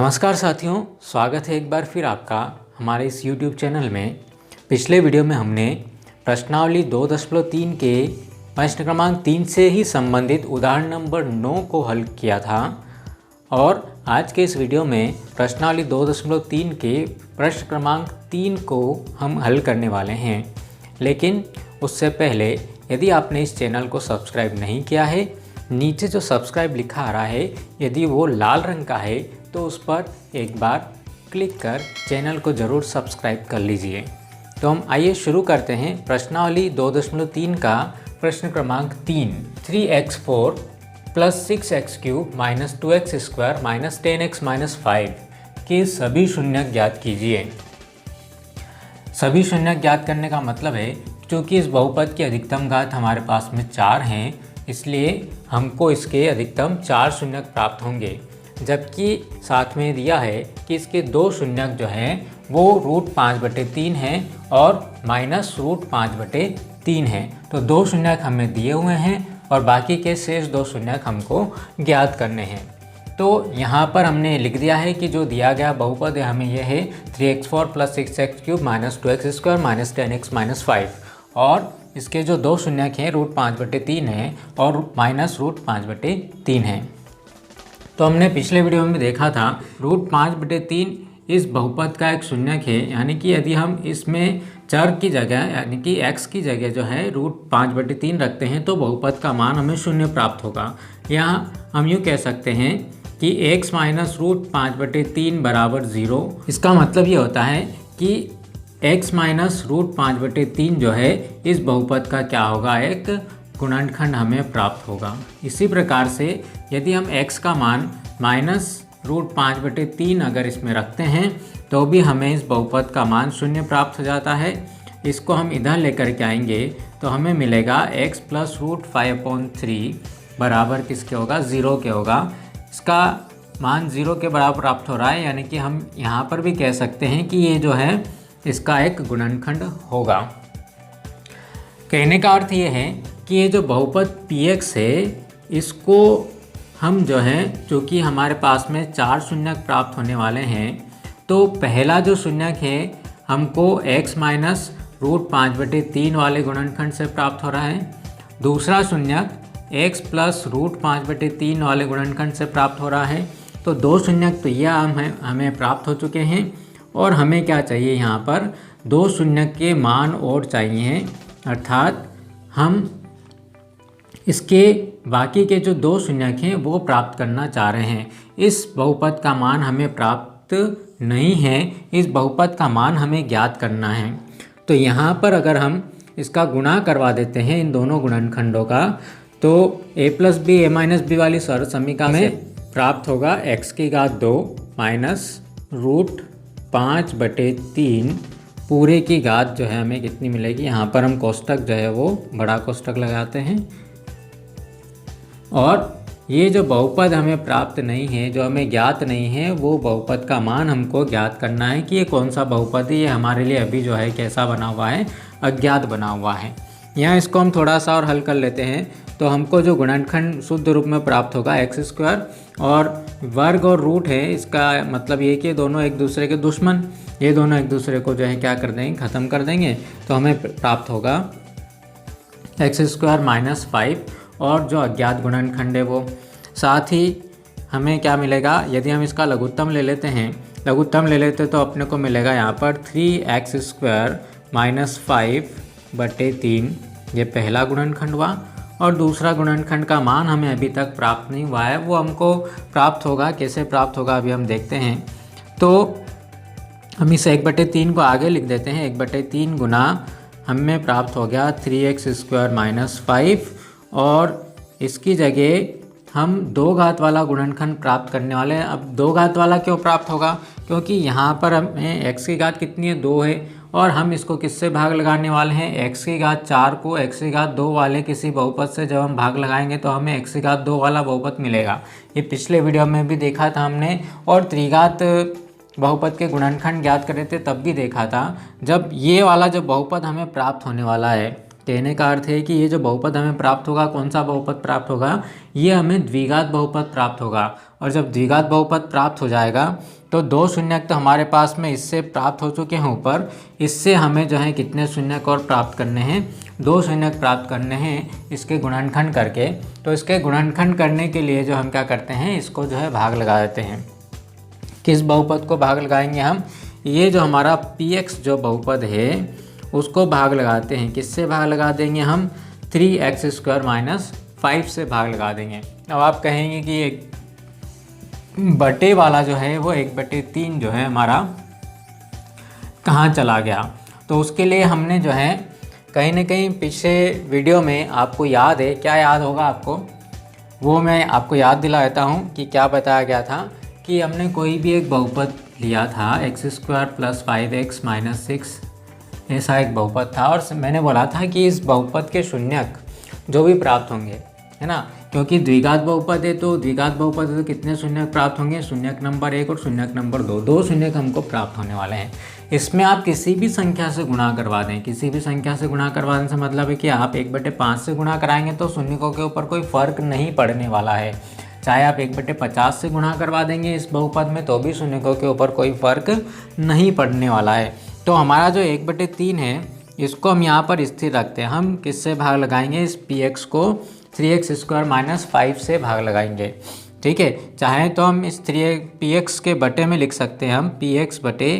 नमस्कार साथियों, स्वागत है एक बार फिर आपका हमारे इस YouTube चैनल में। पिछले वीडियो में हमने प्रश्नावली 2.3 के प्रश्न क्रमांक 3 से ही संबंधित उदाहरण नंबर 9 को हल किया था और आज के इस वीडियो में प्रश्नावली 2.3 के प्रश्न क्रमांक 3 को हम हल करने वाले हैं। लेकिन उससे पहले यदि आपने इस चैनल को सब्सक्राइब नहीं किया है, नीचे जो सब्सक्राइब लिखा आ रहा है यदि वो लाल रंग का है तो उस पर एक बार क्लिक कर चैनल को ज़रूर सब्सक्राइब कर लीजिए। तो हम आइए शुरू करते हैं प्रश्नावली 2.3 का प्रश्न क्रमांक 3 3x4 + 6x³ - 2x² - 10x - 5 के सभी शून्य ज्ञात कीजिए। सभी शून्य ज्ञात करने का मतलब है क्योंकि इस बहुपद की अधिकतम घात हमारे पास में 4 हैं, इसलिए हमको इसके अधिकतम 4 शून्यक प्राप्त होंगे। जबकि साथ में दिया है कि इसके 2 शून्यक जो हैं वो √5/3 हैं और -√5/3 हैं। तो 2 शून्यक हमें दिए हुए हैं और बाकी के शेष 2 शून्यक हमको ज्ञात करने हैं। तो यहाँ पर हमने लिख दिया है कि जो दिया गया बहुपद है हमें यह है 3x4 + 6x³ - 2x² - 10x - 5 और इसके जो 2 शून्यक हैं √5/3 हैं और -√5/3 हैं। तो हमने पिछले वीडियो में देखा था √5/3 इस बहुपद का एक शून्यक है, यानी कि यदि हम इसमें चर की जगह यानी कि x की जगह जो है √5/3 रखते हैं तो बहुपद का मान हमें 0 प्राप्त होगा। यहाँ हम यूँ कह सकते हैं कि x - √5/3 = 0। इसका मतलब ये होता है कि x - √5/3 जो है इस बहुपद का क्या होगा, एक गुणनखंड हमें प्राप्त होगा। इसी प्रकार से यदि हम x का मान -√5/3 अगर इसमें रखते हैं तो भी हमें इस बहुपद का मान 0 प्राप्त हो जाता है। इसको हम इधर लेकर के आएंगे तो हमें मिलेगा x + √5/3 बराबर किसके होगा, 0 के होगा। इसका मान 0 के बराबर प्राप्त हो रहा है, यानी कि हम यहाँ पर भी कह सकते हैं कि ये जो है इसका एक गुणनखंड होगा। कहने का अर्थ ये है कि ये जो बहुपद px है इसको हम जो है चूँकि हमारे पास में 4 शून्यक प्राप्त होने वाले हैं, तो पहला जो शून्यक है हमको x - √5/3 वाले गुणनखंड से प्राप्त हो रहा है। दूसरा शून्यक x + √5/3 वाले गुणनखंड से प्राप्त हो रहा है। तो 2 शून्यक तो यह हमें प्राप्त हो चुके हैं और हमें क्या चाहिए, यहाँ पर 2 शून्यक के मान और चाहिए, अर्थात हम इसके बाकी के जो 2 शून्यक हैं वो प्राप्त करना चाह रहे हैं। इस बहुपद का मान हमें प्राप्त नहीं है, इस बहुपद का मान हमें ज्ञात करना है। तो यहाँ पर अगर हम इसका गुणा करवा देते हैं इन दोनों गुणनखंडों का, तो a + b a - b वाली सरल समीकरण में प्राप्त होगा x⁻2 - √5/3 पूरे की घात जो है हमें कितनी मिलेगी। यहाँ पर हम कोष्टक जो है वो बड़ा कोष्टक लगाते हैं और ये जो बहुपद हमें प्राप्त नहीं है, जो हमें ज्ञात नहीं है, वो बहुपद का मान हमको ज्ञात करना है कि ये कौन सा बहुपद है। ये हमारे लिए अभी जो है कैसा बना हुआ है, अज्ञात बना हुआ है। यहाँ इसको हम थोड़ा सा और हल कर लेते हैं तो हमको जो गुणनखंड शुद्ध रूप में प्राप्त होगा x² और वर्ग और रूट है, इसका मतलब ये कि दोनों एक दूसरे के दुश्मन, ये दोनों एक दूसरे को जो है क्या कर देंगे, ख़त्म कर देंगे। तो हमें प्राप्त होगा x² - 5 और जो अज्ञात गुणनखंड है वो। साथ ही हमें क्या मिलेगा, यदि हम इसका लघुत्तम ले लेते हैं तो अपने को मिलेगा यहाँ पर 3x² - 5/3, ये पहला गुणनखंड हुआ। और दूसरा गुणनखंड का मान हमें अभी तक प्राप्त नहीं हुआ है, वो हमको प्राप्त होगा। कैसे प्राप्त होगा अभी हम देखते हैं। तो हम इस 1/3 को आगे लिख देते हैं। 1/3 गुना हमें प्राप्त हो गया 3x² - 5 और इसकी जगह हम 2 घात वाला गुणनखंड प्राप्त करने वाले हैं। अब 2 घात वाला क्यों प्राप्त होगा, क्योंकि यहाँ पर हमें x की घात कितनी है, 2 है और हम इसको किससे भाग लगाने वाले हैं, x की घात 4 को x की घात 2 वाले किसी बहुपद से जब हम भाग लगाएंगे तो हमें x की घात 2 वाला बहुपद मिलेगा। ये पिछले वीडियो में भी देखा था हमने और त्रिघात बहुपद के गुणनखंड ज्ञात कर रहे थे तब भी देखा था। जब ये वाला जो बहुपद हमें प्राप्त होने वाला है कहने का अर्थ है कि ये जो बहुपद हमें प्राप्त होगा, कौन सा बहुपद प्राप्त होगा, ये हमें द्विघात बहुपद प्राप्त होगा। और जब द्विघात बहुपद प्राप्त हो जाएगा तो 2 शून्यक तो हमारे पास में इससे प्राप्त हो चुके हैं ऊपर, इससे हमें जो है कितने शून्यक और प्राप्त करने हैं, 2 शून्यक प्राप्त करने हैं इसके गुणनखंड करके। तो इसके गुणनखंड करने के लिए जो हम क्या करते हैं, इसको जो है भाग लगा देते हैं। किस बहुपद को भाग लगाएंगे हम, ये जो हमारा px जो बहुपद है उसको भाग लगाते हैं। किससे भाग लगा देंगे हम, 3x² - 5 से भाग लगा देंगे। अब आप कहेंगे कि एक बटे वाला जो है वो 1/3 जो है हमारा कहाँ चला गया। तो उसके लिए हमने जो है कहीं ना कहीं पिछले वीडियो में, आपको याद है, क्या याद होगा आपको, वो मैं आपको याद दिला देता हूँ कि क्या बताया गया था कि हमने कोई भी एक बहुपद लिया था x² + 5x - 6, ऐसा एक बहुपद था। और मैंने बोला था कि इस बहुपद के शून्यक जो भी प्राप्त होंगे, है ना, क्योंकि द्विघात बहुपद है तो द्विघात बहुपद है तो कितने शून्यक प्राप्त होंगे, शून्यक नंबर 1 और शून्यक नंबर 2, 2 शून्यक हमको प्राप्त होने वाले हैं। इसमें आप किसी भी संख्या से गुणा करवा दें, किसी भी संख्या से गुणा करवाने से मतलब है कि आप 1/5 से गुणा कराएंगे तो शून्यकों के ऊपर कोई फ़र्क नहीं पड़ने वाला है। चाहे आप 1/50 से गुणा करवा देंगे इस बहुपद में तो भी शून्यकों के ऊपर कोई फ़र्क नहीं पड़ने वाला है। तो हमारा जो 1/3 है इसको हम यहाँ पर स्थिर रखते हैं। हम किससे भाग लगाएंगे, इस px को 3x² - 5 से भाग लगाएंगे। ठीक है, चाहे तो हम इस px के बटे में लिख सकते हैं हम px बटे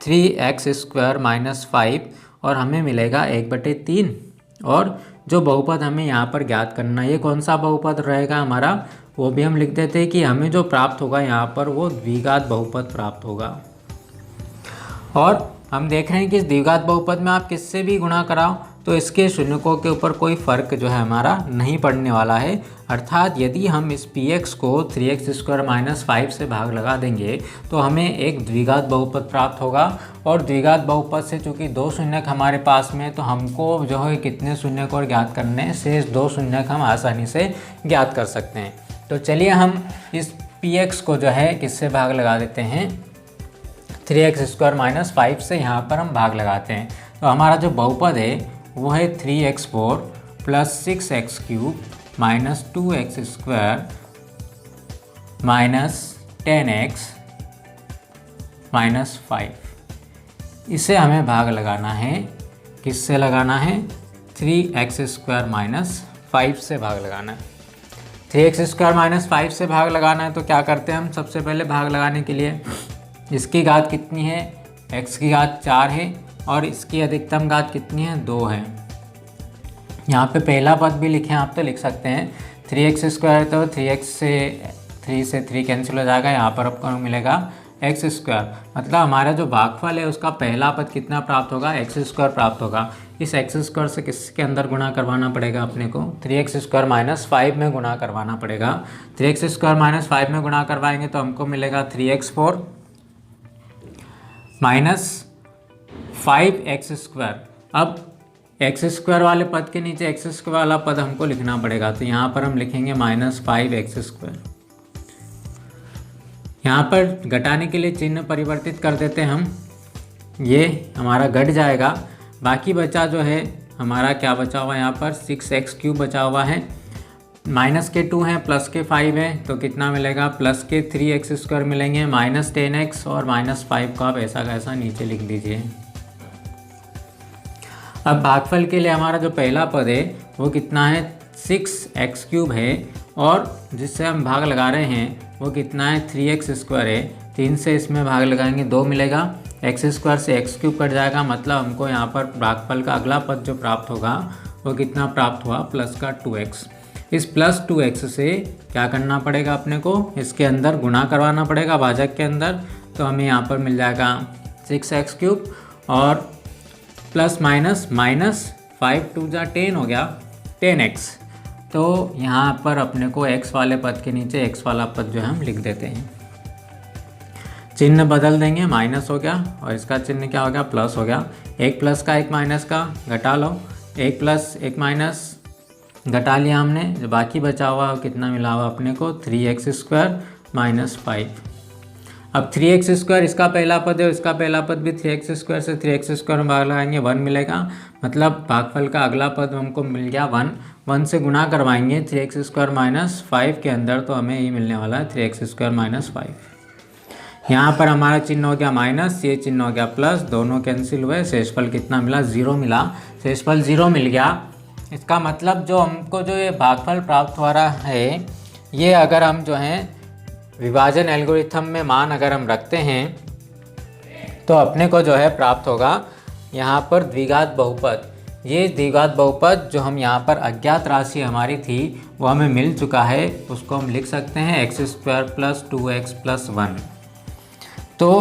3x² - 5 और हमें मिलेगा 1/3। और जो बहुपद हमें यहाँ पर ज्ञात करना है, ये कौन सा बहुपद रहेगा हमारा, वो भी हम लिख देते हैं कि हमें जो प्राप्त होगा यहाँ पर वो द्विघात बहुपद प्राप्त होगा। और हम देख रहे हैं कि इस द्विघात बहुपद में आप किससे भी गुणा कराओ तो इसके शून्यकों के ऊपर कोई फ़र्क जो है हमारा नहीं पड़ने वाला है। अर्थात यदि हम इस px को 3x² - 5 से भाग लगा देंगे तो हमें एक द्विघात बहुपद प्राप्त होगा। और द्विघात बहुपद से चूँकि 2 शून्यक हमारे पास में, तो हमको जो है कितने शून्यक और ज्ञात करने हैं, शेष 2 शून्यक हम आसानी से ज्ञात कर सकते हैं। तो चलिए हम इस px को जो है किससे भाग लगा देते हैं, 3x² - 5 से यहाँ पर हम भाग लगाते हैं। तो हमारा जो बहुपद है वो है 3x4 + 6x³ - 2x² - 10x - 5। इसे हमें भाग लगाना है, किससे लगाना है, 3x² - 5 से भाग लगाना है। 3x² - 5 से भाग लगाना है तो क्या करते हैं हम, सबसे पहले भाग लगाने के लिए इसकी घात कितनी है, x की घात 4 है और इसकी अधिकतम घात कितनी है, 2 है। यहाँ पे पहला पद भी लिखें आप तो लिख सकते हैं 3x² तो 3 से 3 कैंसिल हो जाएगा, यहाँ पर आपको मिलेगा x²। मतलब हमारा जो भागफल है उसका पहला पद कितना प्राप्त होगा, x² प्राप्त होगा। इस x² से किसके अंदर गुणा करवाना पड़ेगा अपने को, 3x² - 5 में गुणा करवाना पड़ेगा। 3x² - 5 में गुणा करवाएंगे तो हमको मिलेगा 3x4 - 5x²। अब x² वाले पद के नीचे x² वाला पद हमको लिखना पड़ेगा, तो यहाँ पर हम लिखेंगे -5x²। यहाँ पर घटाने के लिए चिन्ह परिवर्तित कर देते हैं हम, ये हमारा घट जाएगा। बाकी बचा जो है हमारा क्या बचा हुआ है, यहाँ पर 6x³ बचा हुआ है, माइनस के 2 हैं प्लस के 5 है तो कितना मिलेगा, प्लस के 3x² मिलेंगे, -10x और -5 को आप ऐसा कैसा नीचे लिख दीजिए। अब भागफल के लिए हमारा जो पहला पद है वो कितना है, 6x³ है और जिससे हम भाग लगा रहे हैं वो कितना है, 3x² है। 3 से इसमें भाग लगाएंगे 2 मिलेगा, x² से x³ कट जाएगा, मतलब हमको यहाँ पर भागफल का अगला पद जो प्राप्त होगा वो कितना प्राप्त हुआ, प्लस का 2x। इस प्लस 2x से क्या करना पड़ेगा अपने को, इसके अंदर गुणा करवाना पड़ेगा भाजक के अंदर, तो हमें यहाँ पर मिल जाएगा 6x³ और प्लस माइनस 5 2 जा 10 हो गया 10x। तो यहाँ पर अपने को x वाले पद के नीचे x वाला पद जो है हम लिख देते हैं, चिन्ह बदल देंगे, माइनस हो गया और इसका चिन्ह क्या हो गया, प्लस हो गया। एक प्लस का एक माइनस का घटा लो, एक प्लस एक माइनस घटा लिया हमने, जो बाकी बचा हुआ कितना मिला हुआ अपने को, 3x² - 5। अब 3x² इसका पहला पद है और इसका पहला पद भी 3x² से 3x² में भाग लगाएंगे 1 मिलेगा, मतलब भागफल का अगला पद हमको मिल गया 1 से गुना करवाएंगे 3x² - 5 के अंदर, तो हमें ये मिलने वाला है 3x² - 5। यहाँ पर हमारा चिन्ह हो गया माइनस, ये चिन्ह हो गया प्लस, दोनों कैंसिल हुए, शेषफल कितना मिला 0 मिला, शेषफल 0 मिल गया। इसका मतलब जो हमको जो ये भागफल प्राप्त हो रहा है, ये अगर हम जो है विभाजन एल्गोरिथम में मान अगर हम रखते हैं तो अपने को जो है प्राप्त होगा यहाँ पर द्विघात बहुपद। ये द्विघात बहुपद जो हम यहाँ पर अज्ञात राशि हमारी थी वो हमें मिल चुका है, उसको हम लिख सकते हैं x² + 2x + 1। तो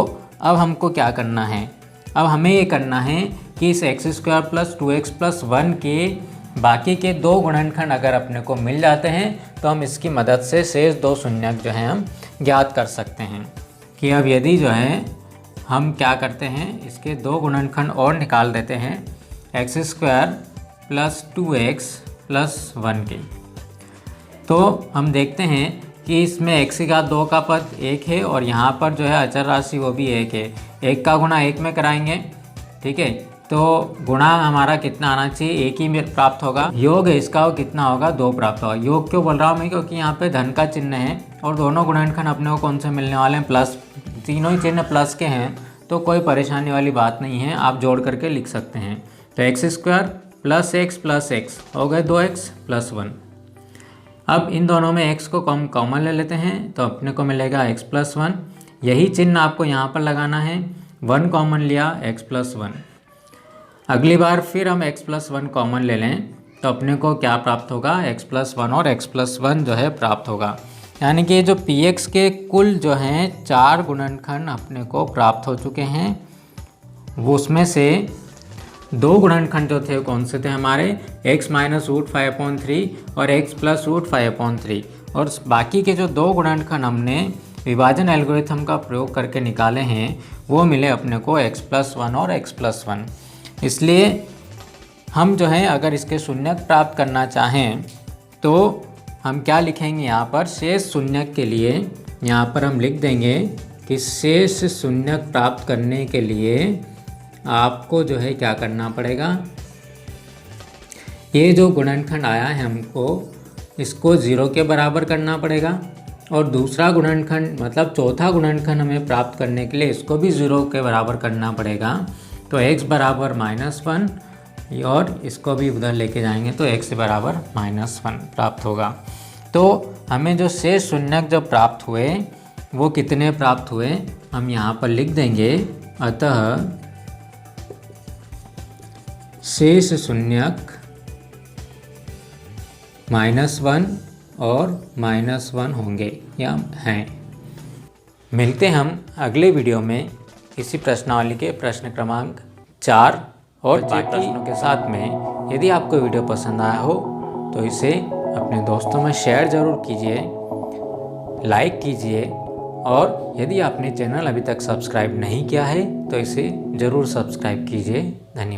अब हमको क्या करना है, अब हमें ये करना है कि इस x² + 2x + 1 के बाकी के दो गुणनखंड अगर अपने को मिल जाते हैं तो हम इसकी मदद से शेष दो शून्यक जो हैं हम ज्ञात कर सकते हैं। कि अब यदि जो है हम क्या करते हैं, इसके दो गुणनखंड और निकाल देते हैं x² + 2x + 1 के, तो हम देखते हैं कि इसमें x² का पद 1 है और यहाँ पर जो है अचर राशि वो भी 1 है। 1 का गुणा 1 में कराएंगे, ठीक है, तो गुणा हमारा कितना आना चाहिए, 1 ही प्राप्त होगा। योग है इसका वो कितना होगा 2 प्राप्त होगा। योग क्यों बोल रहा हूँ मैं, क्योंकि यहाँ पे धन का चिन्ह है और दोनों गुणनखंड अपने को कौन से मिलने वाले हैं, प्लस, तीनों ही चिन्ह प्लस के हैं, तो कोई परेशानी वाली बात नहीं है, आप जोड़ करके लिख सकते हैं। तो x² + x + x हो गए 2x + 1। अब इन दोनों में x को कॉमन ले लेते हैं तो अपने को मिलेगा x + 1। यही चिन्ह आपको यहाँ पर लगाना है, 1 कॉमन लिया x + 1। अगली बार फिर हम x + 1 कॉमन ले लें तो अपने को क्या प्राप्त होगा, x + 1 और x + 1 जो है प्राप्त होगा। यानी कि जो px के कुल जो हैं 4 गुणनखंड अपने को प्राप्त हो चुके हैं, वो उसमें से दो गुणनखंड जो थे कौन से थे हमारे, x - √5/3 और x + √5/3, और बाकी के जो दो गुणनखंड हमने विभाजन एल्गोरिथम का प्रयोग करके निकाले हैं वो मिले अपने को x + 1 और x + 1। इसलिए हम जो है अगर इसके शून्यक प्राप्त करना चाहें तो हम क्या लिखेंगे, यहाँ पर शेष शून्यक के लिए यहाँ पर हम लिख देंगे कि शेष शून्यक प्राप्त करने के लिए आपको जो है क्या करना पड़ेगा, ये जो गुणनखंड आया है हमको इसको 0 के बराबर करना पड़ेगा, और दूसरा गुणनखंड मतलब चौथा गुणनखंड हमें प्राप्त करने के लिए इसको भी 0 के बराबर करना पड़ेगा। तो x बराबर -1 और इसको भी उधर लेके जाएंगे तो x बराबर -1 प्राप्त होगा। तो हमें जो शेष शून्यक जब प्राप्त हुए वो कितने प्राप्त हुए हम यहाँ पर लिख देंगे। अतः शेष शून्यक -1 और -1 होंगे या हैं। मिलते हम अगले वीडियो में इसी प्रश्नावली के प्रश्न क्रमांक 4 और बाकी प्रश्नों के साथ में। यदि आपको वीडियो पसंद आया हो तो इसे अपने दोस्तों में शेयर ज़रूर कीजिए, लाइक कीजिए, और यदि आपने चैनल अभी तक सब्सक्राइब नहीं किया है तो इसे ज़रूर सब्सक्राइब कीजिए। धन्यवाद।